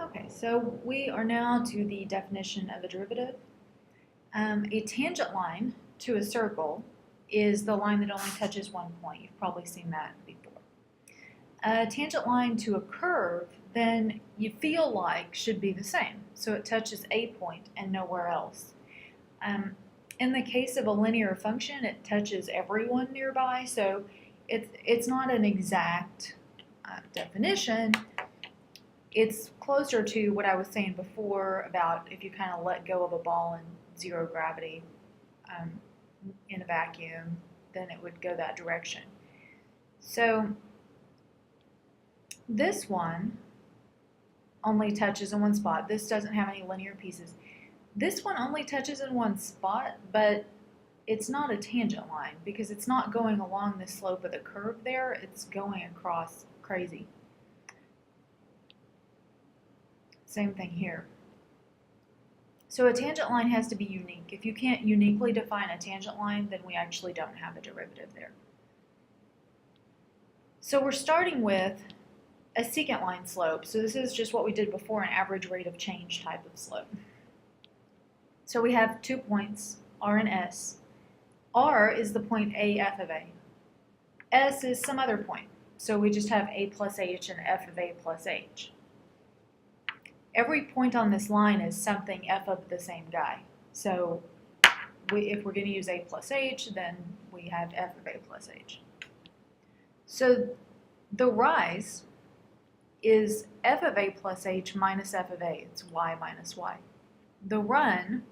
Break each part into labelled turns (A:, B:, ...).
A: Okay, so we are now to the definition of a derivative. A tangent line to a circle is the line that only touches one point. You've probably seen that before. A tangent line to a curve, then you feel like should be the same. So it touches a point and nowhere else. In the case of a linear function, it touches everyone nearby, so it's not an exact definition. It's closer to what I was saying before about if you kind of let go of a ball in zero gravity in a vacuum, then it would go that direction. So this one only touches in one spot. This doesn't have any linear pieces. This one only touches in one spot, but it's not a tangent line because it's not going along the slope of the curve there. It's going across crazy. Same thing here. So a tangent line has to be unique. If you can't uniquely define a tangent line, then we actually don't have a derivative there. So we're starting with a secant line slope. So this is just what we did before, an average rate of change type of slope. So we have 2 points, R and S. R is the point A, F of A. S is some other point. So we just have A plus H and F of A plus H. Every point on this line is something F of the same guy. So if we're going to use A plus H, then we have F of A plus H. So the rise is F of A plus H minus F of A. It's Y minus Y. The run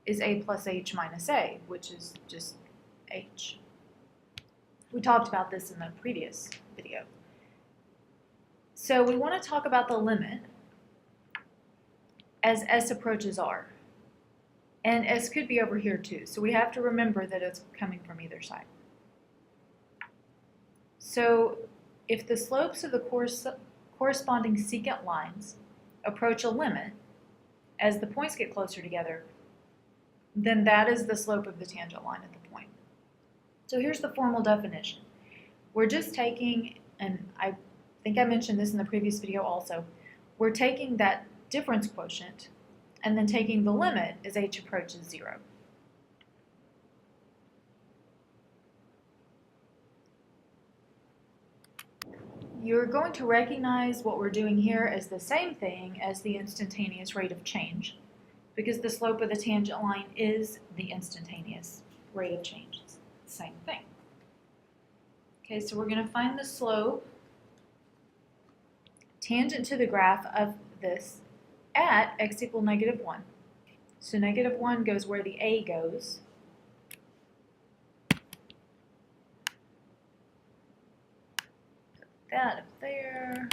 A: is A plus H minus A, which is just H. We talked about this in the previous video. So we want to talk about the limit as S approaches R. And S could be over here too, so we have to remember that it's coming from either side. So if the slopes of the corresponding secant lines approach a limit as the points get closer together, then that is the slope of the tangent line at the point. So here's the formal definition. We're just taking, and I think I mentioned this in the previous video also, we're taking that difference quotient and then taking the limit as h approaches 0. You're going to recognize what we're doing here as the same thing as the instantaneous rate of change, because the slope of the tangent line is the instantaneous rate of change. It's the same thing. Okay, so we're going to find the slope tangent to the graph of this at x equal -1. So -1 goes where the a goes. Put that up there.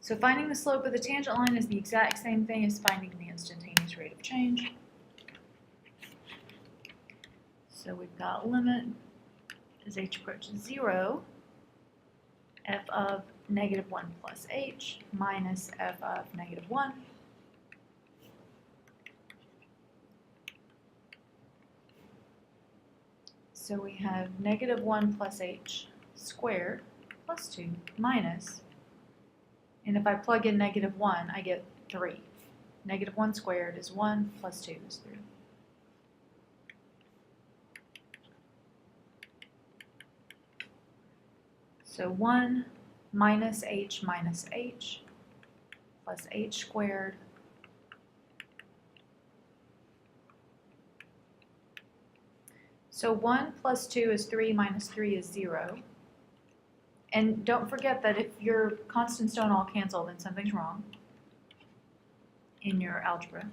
A: So finding the slope of the tangent line is the exact same thing as finding the instantaneous rate of change. So we've got limit as h approaches 0, f of -1 plus h minus f of -1. So we have -1 plus h squared plus 2 minus, and if I plug in -1, I get 3. -1 squared is 1 plus 2 is 3. So 1 minus h plus h squared so 1 plus 2 is 3 minus 3 is 0. And don't forget that if your constants don't all cancel, then something's wrong in your algebra.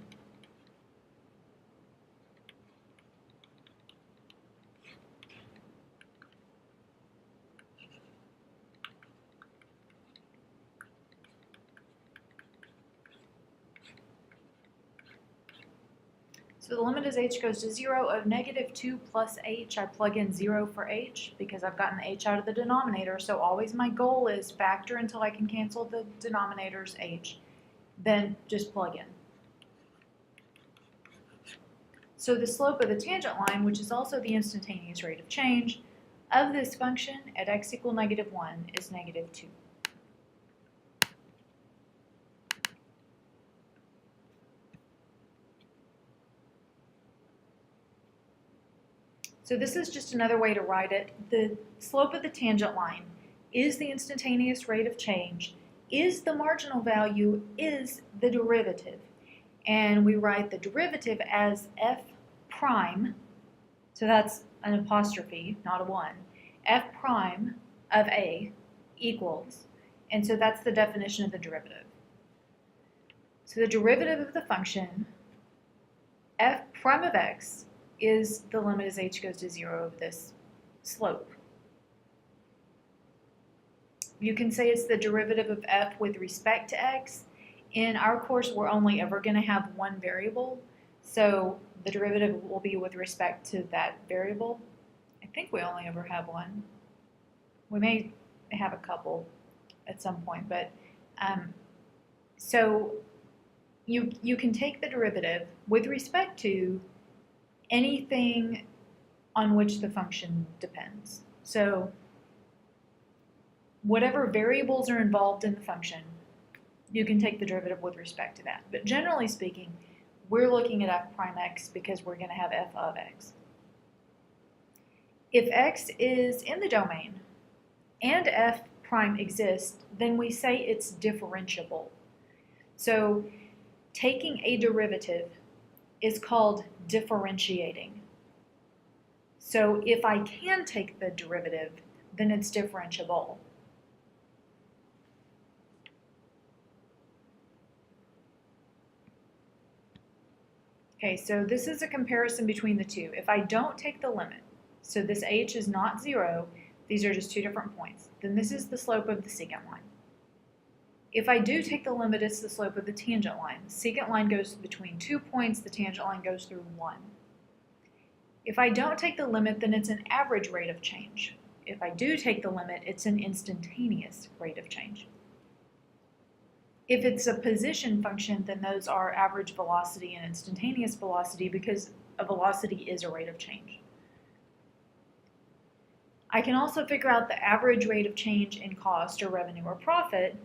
A: So the limit as h goes to 0 of -2 plus h. I plug in 0 for h because I've gotten the h out of the denominator. So always my goal is factor until I can cancel the denominator's h. Then just plug in. So the slope of the tangent line, which is also the instantaneous rate of change, of this function at x equal -1 is -2. So this is just another way to write it. The slope of the tangent line is the instantaneous rate of change, is the marginal value, is the derivative. And we write the derivative as f prime, so that's an apostrophe, not a 1, f prime of a equals, and so that's the definition of the derivative. So the derivative of the function f prime of x is the limit as h goes to 0 of this slope. You can say it's the derivative of f with respect to x. In our course, we're only ever going to have one variable, so the derivative will be with respect to that variable. I think we only ever have one. We may have a couple at some point, but so you can take the derivative with respect to anything on which the function depends. So whatever variables are involved in the function, you can take the derivative with respect to that. But generally speaking, we're looking at f prime x because we're going to have f of x. If x is in the domain and f prime exists, then we say it's differentiable. So taking a derivative is called differentiating. So if I can take the derivative, then it's differentiable. Okay, so this is a comparison between the two. If I don't take the limit, so this h is not 0, these are just two different points, then this is the slope of the secant line. If I do take the limit, it's the slope of the tangent line. The secant line goes between 2 points, the tangent line goes through 1. If I don't take the limit, then it's an average rate of change. If I do take the limit, it's an instantaneous rate of change. If it's a position function, then those are average velocity and instantaneous velocity because a velocity is a rate of change. I can also figure out the average rate of change in cost or revenue or profit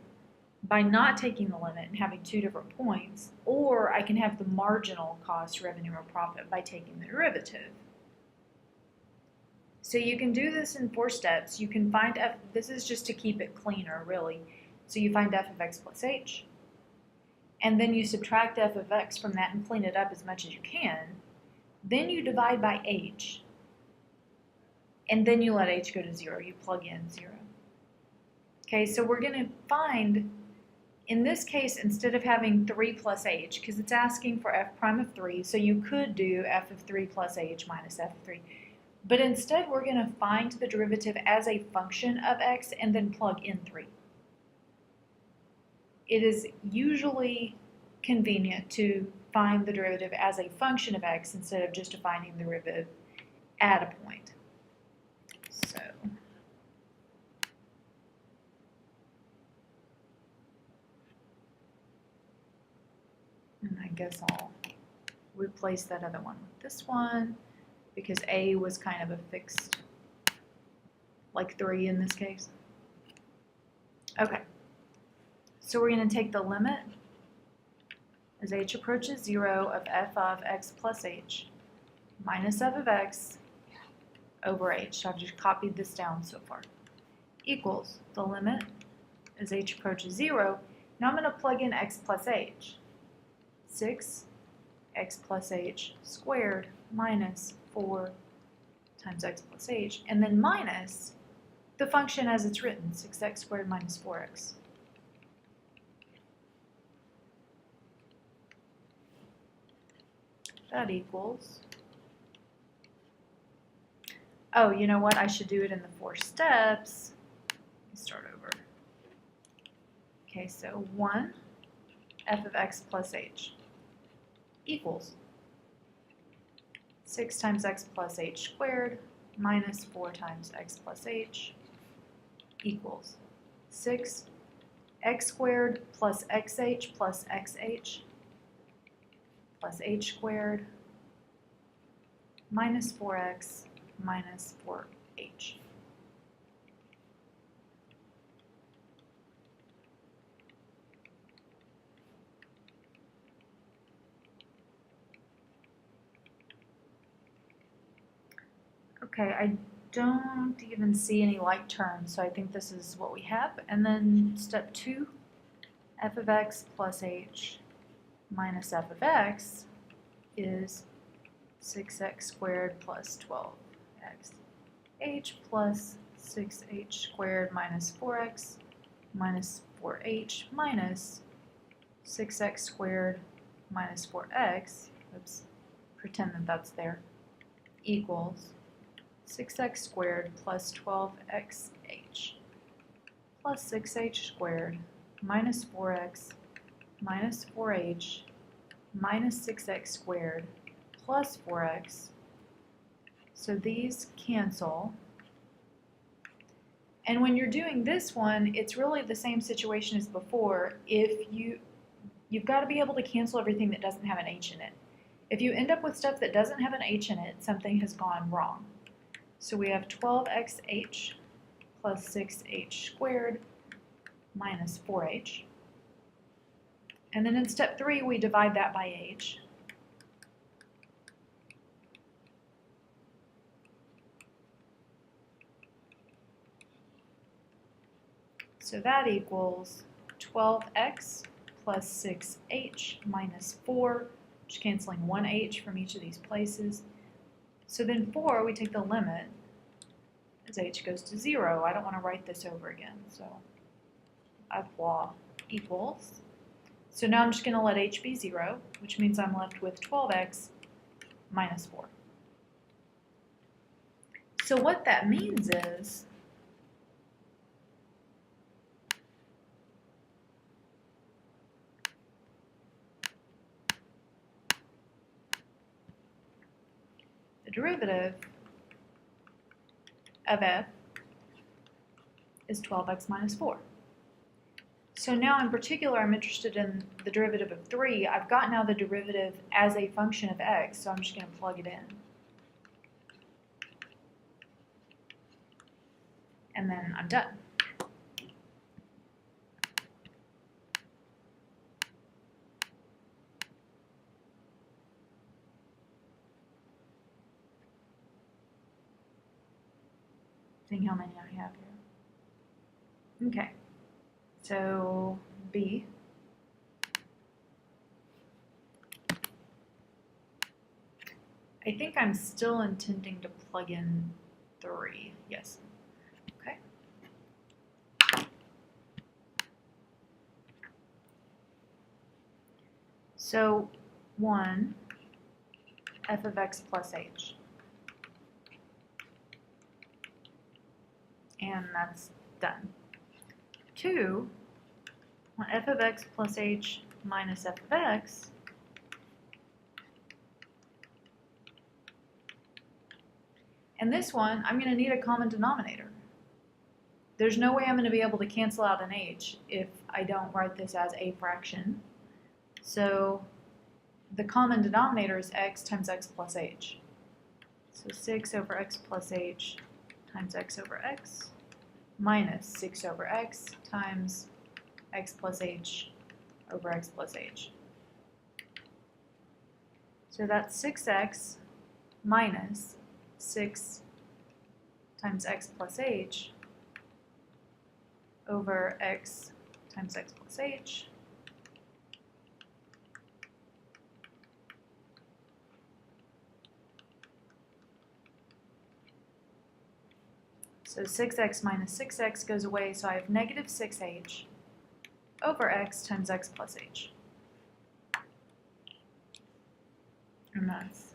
A: by not taking the limit and having two different points, or I can have the marginal cost, revenue, or profit by taking the derivative. So you can do this in 4 steps. You can find f, this is just to keep it cleaner, really. So you find f of x plus h, and then you subtract f of x from that and clean it up as much as you can. Then you divide by h, and then you let h go to 0. You plug in 0. Okay, so we're going to find, in this case, instead of having 3 plus h, because it's asking for f prime of 3, so you could do f of 3 plus h minus f of 3. But instead, we're going to find the derivative as a function of x and then plug in 3. It is usually convenient to find the derivative as a function of x instead of just finding the derivative at a point. So and I guess I'll replace that other one with this one because a was kind of a fixed, like 3 in this case. Okay. So we're going to take the limit as h approaches 0 of f of x plus h minus f of x over h. So I've just copied this down so far. Equals the limit as h approaches 0. Now I'm going to plug in x plus h. 6 x plus h squared minus 4 times x plus h, and then minus the function as it's written, 6x squared minus 4x. That equals, oh, you know what? I should do it in the 4 steps. Let me start over. Okay, so 1 f of x plus h equals 6 times x plus h squared minus 4 times x plus h equals 6 x squared plus xh plus xh plus h squared minus 4x minus 4h. Okay, I don't even see any like terms, so I think this is what we have. And then step 2, f of x plus h minus f of x is 6x squared plus 12x h plus 6h squared minus 4x minus 4h minus 6x squared minus 4x, oops, pretend that that's there, equals 6x squared plus 12xh plus 6h squared minus 4x minus 4h minus 6x squared plus 4x. So these cancel. And when you're doing this one, it's really the same situation as before. If you've got to be able to cancel everything that doesn't have an h in it. If you end up with stuff that doesn't have an h in it, something has gone wrong. So we have 12xh plus 6h squared minus 4h. And then in step 3, we divide that by h. So that equals 12x plus 6h minus 4, just canceling one h from each of these places. So then 4, we take the limit as h goes to 0. I don't want to write this over again, so I've law equals. So now I'm just going to let h be 0, which means I'm left with 12x minus 4. So what that means is the derivative of f is 12x minus 4. So now in particular I'm interested in the derivative of 3. I've got now the derivative as a function of x, so I'm just going to plug it in. And then I'm done. Seeing how many I have here. Okay, so B. I think I'm still intending to plug in 3. Yes. Okay. So 1, f of x plus h. And that's done. 2, f of x plus h minus f of x. And this one, I'm going to need a common denominator. There's no way I'm going to be able to cancel out an h if I don't write this as a fraction. So the common denominator is x times x plus h. So 6 over x plus h times x over x minus 6 over x times x plus h over x plus h. So that's 6x minus 6 times x plus h over x times x plus h So 6x minus 6x goes away, so I have negative 6h over x times x plus h. And that's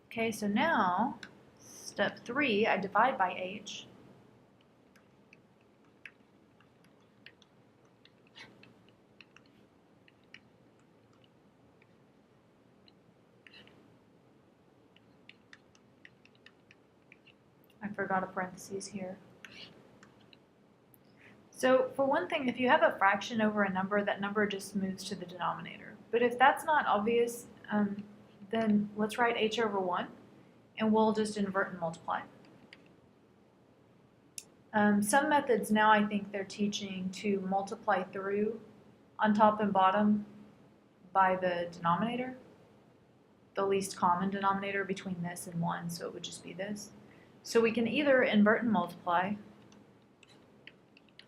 A: okay, so now step 3, I divide by h. I forgot a parentheses here. So for one thing, if you have a fraction over a number, that number just moves to the denominator. But if that's not obvious, then let's write h over 1, and we'll just invert and multiply. Some methods now I think they're teaching to multiply through on top and bottom by the denominator, the least common denominator between this and 1, so it would just be this. So we can either invert and multiply,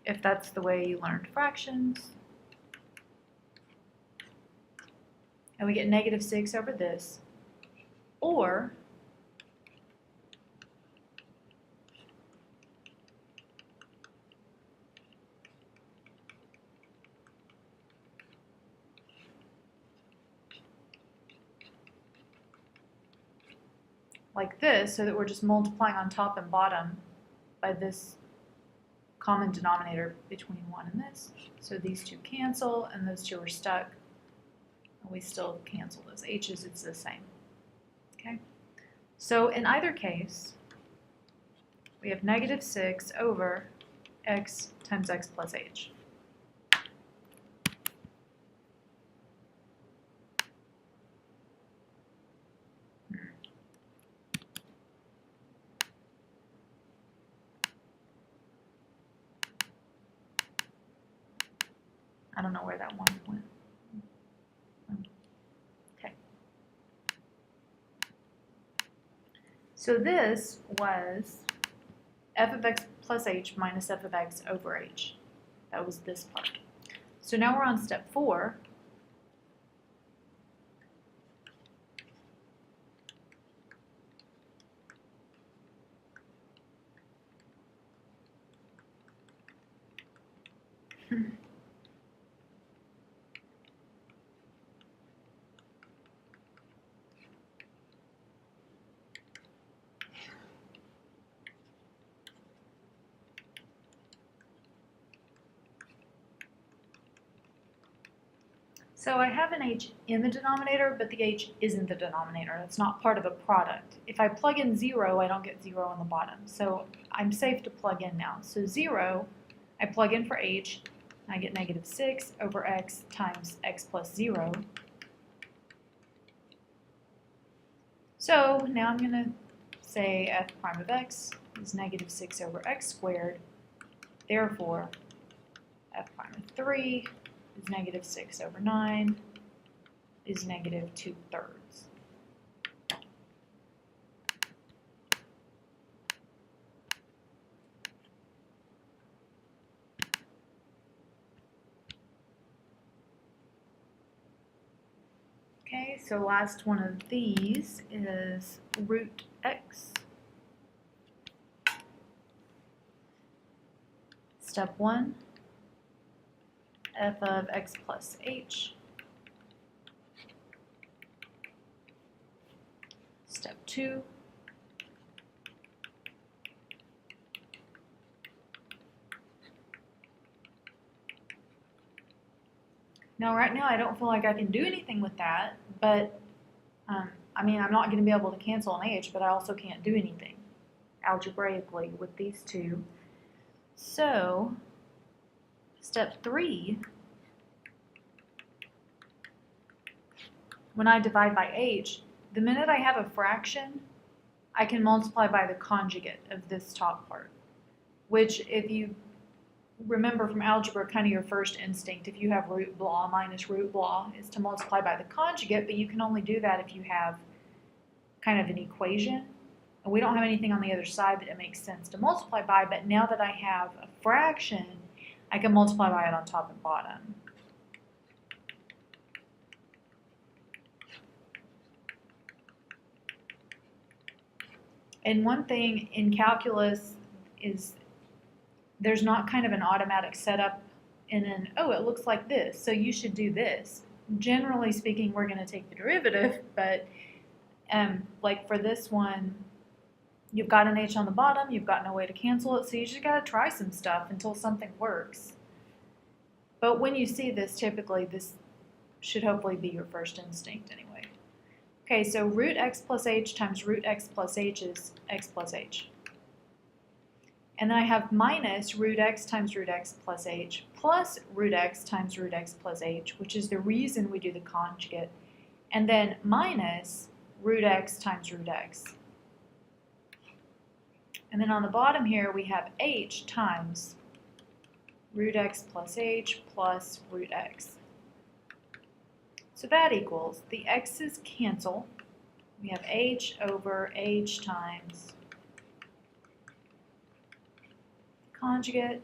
A: if that's the way you learned fractions, and we get -6 over this, or like this, so that we're just multiplying on top and bottom by this common denominator between 1 and this. So these two cancel, and those two are stuck. And we still cancel those h's, it's the same. Okay? So in either case, we have -6 over x times x plus h. I don't know where that one went. Okay. So this was f of x plus h minus f of x over h. That was this part. So now we're on step 4. So I have an h in the denominator, but the h isn't the denominator. It's not part of a product. If I plug in 0, I don't get 0 on the bottom. So I'm safe to plug in now. So 0, I plug in for h, and I get -6 over x times x plus 0. So now I'm going to say f prime of x is -6 over x squared. Therefore, f prime of 3 is -6 over 9 is -2/3. Okay, so last one of these is root x. Step 1. F of x plus h. Step 2. Now right now I don't feel like I can do anything with that, but I mean I'm not going to be able to cancel an h, but I also can't do anything algebraically with these two. So step 3, when I divide by h, the minute I have a fraction, I can multiply by the conjugate of this top part, which if you remember from algebra, kind of your first instinct, if you have root blah minus root blah, is to multiply by the conjugate, but you can only do that if you have kind of an equation. And we don't have anything on the other side that it makes sense to multiply by, but now that I have a fraction, I can multiply by it on top and bottom. And one thing in calculus is there's not kind of an automatic setup in an, oh, it looks like this, so you should do this. Generally speaking, we're going to take the derivative, but like for this one, you've got an h on the bottom, you've got no way to cancel it, so you just got to try some stuff until something works. But when you see this, typically this should hopefully be your first instinct anyway. Okay, so root x plus h times root x plus h is x plus h. And then I have minus root x times root x plus h plus root x times root x plus h, which is the reason we do the conjugate. And then minus root x times root x. And then on the bottom here, we have h times root x plus h plus root x. So that equals, the x's cancel. We have h over h times conjugate.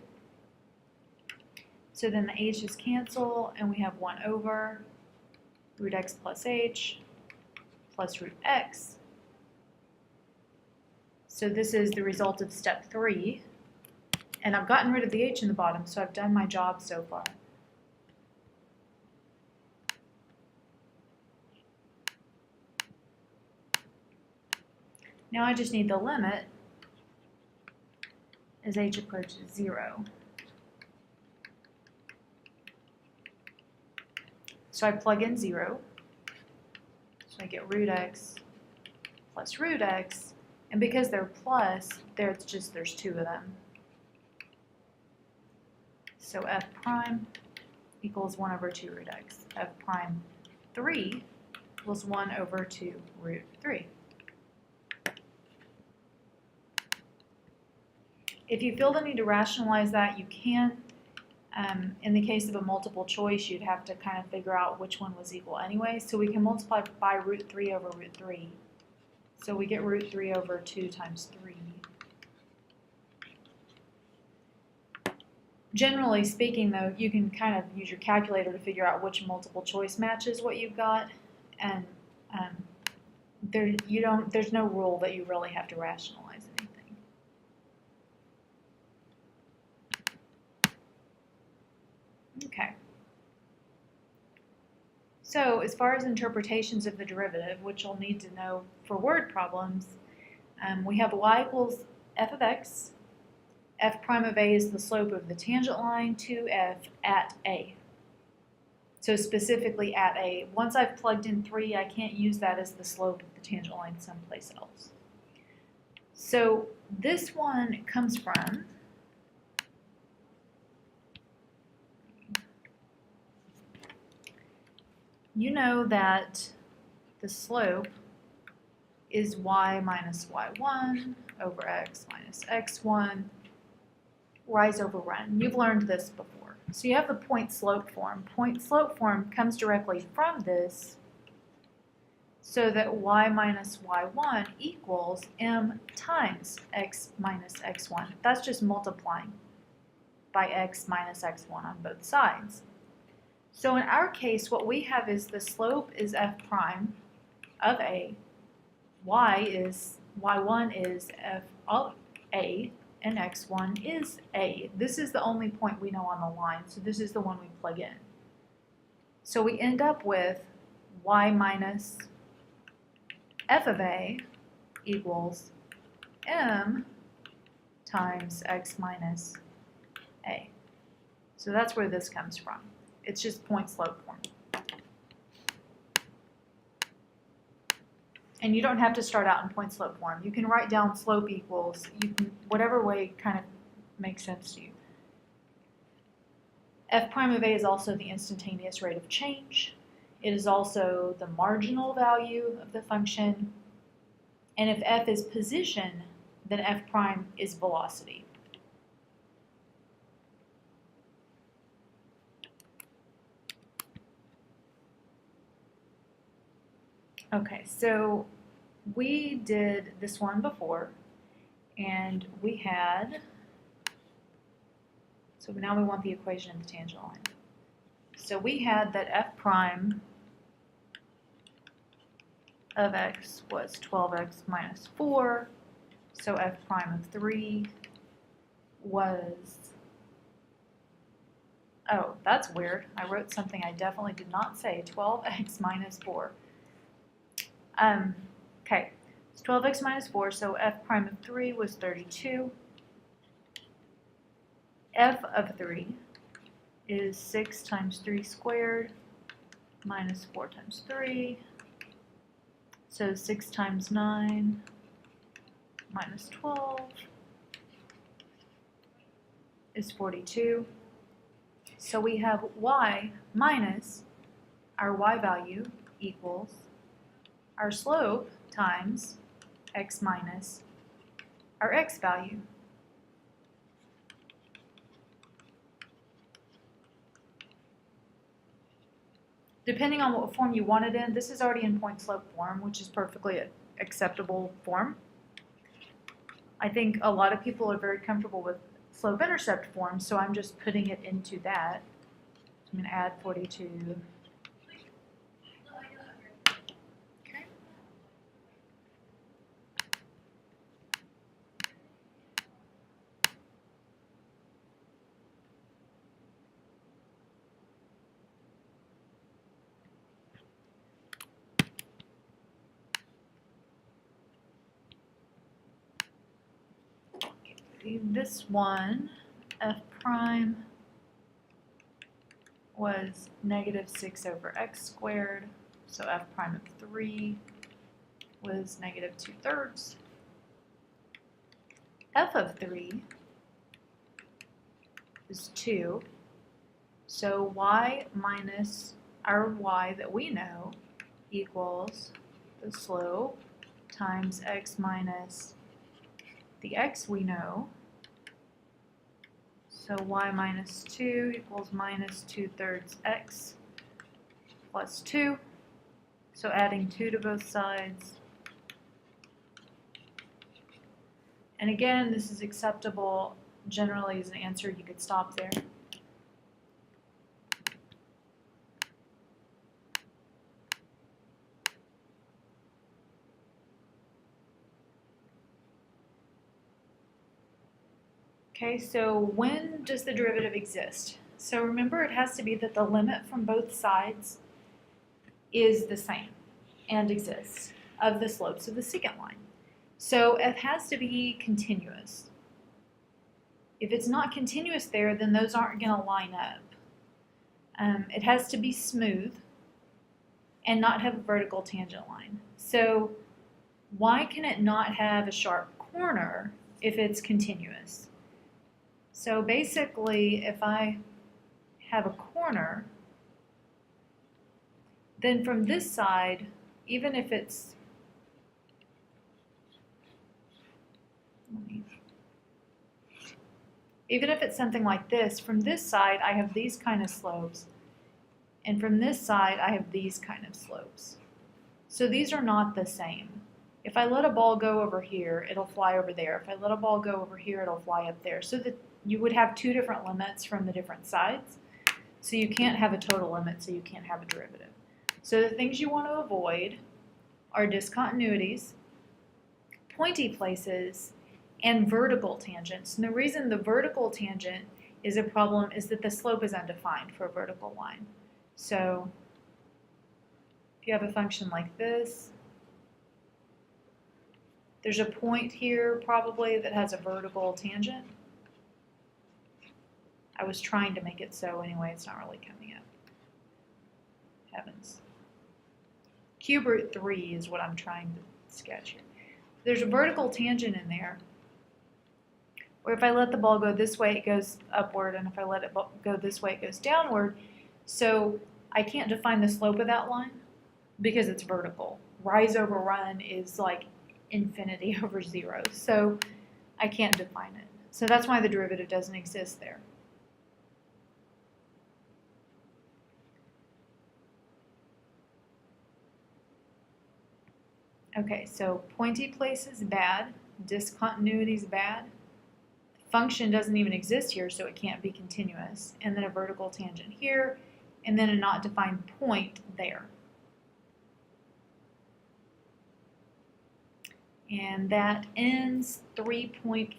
A: So then the h's cancel, and we have 1 over root x plus h plus root x. So this is the result of step 3. And I've gotten rid of the h in the bottom, so I've done my job so far. Now I just need the limit as h approaches 0. So I plug in 0. So I get root x plus root x. And because they're plus, there's 2 of them. So f prime equals 1 over 2 root x. F prime 3 equals 1 over 2 root 3. If you feel the need to rationalize that, you can. In the case of a multiple choice, you'd have to kind of figure out which one was equal anyway. So we can multiply by root 3 over root 3. So we get root 3 over 2 times 3. Generally speaking, though, you can kind of use your calculator to figure out which multiple choice matches what you've got. And there's no rule that you really have to rationalize anything. Okay. So as far as interpretations of the derivative, which you'll need to know for word problems, we have y equals f of x. F prime of a is the slope of the tangent line to f at a. So specifically at a. Once I've plugged in 3, I can't use that as the slope of the tangent line someplace else. So this one comes from you know that the slope is y minus y1 over x minus x1, rise over run. You've learned this before. So you have the point slope form. Point slope form comes directly from this, so that y minus y1 equals m times x minus x1. That's just multiplying by x minus x1 on both sides. So in our case, what we have is the slope is f prime of a, y1 is f of a, and x1 is a. This is the only point we know on the line, so this is the one we plug in. So we end up with y minus f of a equals m times x minus a. So that's where this comes from. It's just point slope form. And you don't have to start out in point slope form. You can write down slope equals, you can, whatever way kind of makes sense to you. F prime of a is also the instantaneous rate of change. It is also the marginal value of the function. And if f is position, then f prime is velocity. Okay, so we did this one before, and we had, so now we want the equation of the tangent line. So we had that f prime of x was 12x minus 4, so f prime of 3 was, oh, that's weird. I wrote something I definitely did not say, 12x minus 4. Okay, it's 12x minus 4, so f prime of 3 was 32. F of 3 is 6 times 3 squared minus 4 times 3. So 6 times 9 minus 12 is 42. So we have y minus our y value equals our slope times x minus our x value. Depending on what form you want it in, this is already in point slope form, which is perfectly acceptable form. I think a lot of people are very comfortable with slope intercept form, so I'm just putting it into that. So I'm going to add 42. Okay. This one, f prime, was negative 6 over x squared, so f prime of 3 was negative 2/3. F of 3 is 2, so y minus our y that we know equals the slope times x minus the x we know. So y minus 2 equals minus 2/3 x plus 2. So adding 2 to both sides. And again, this is acceptable generally as an answer. You could stop there. Okay, so when does the derivative exist? So remember, it has to be that the limit from both sides is the same and exists of the slopes of the secant line. So f has to be continuous. If it's not continuous there, then those aren't going to line up. It has to be smooth and not have a vertical tangent line. So why can it not have a sharp corner if it's continuous? So basically, if I have a corner, then from this side, even if it's, something like this, from this side I have these kind of slopes, and from this side I have these kind of slopes. So these are not the same. If I let a ball go over here, it'll fly over there. If I let a ball go over here, it'll fly up there. So that you would have two different limits from the different sides. So you can't have a total limit, so you can't have a derivative. So the things you want to avoid are discontinuities, pointy places, and vertical tangents. And the reason the vertical tangent is a problem is that the slope is undefined for a vertical line. So if you have a function like this, there's a point here probably that has a vertical tangent. I was trying to make it so anyway, it's not really coming up. Heavens. Cube root 3 is what I'm trying to sketch here. There's a vertical tangent in there, where if I let the ball go this way, it goes upward, and if I let it go this way, it goes downward. So I can't define the slope of that line because it's vertical. Rise over run is like infinity over 0, so I can't define it. So that's why the derivative doesn't exist there. Okay, so pointy place is bad, discontinuity is bad, function doesn't even exist here, so it can't be continuous, and then a vertical tangent here, and then a not defined point there. And that ends 3.4.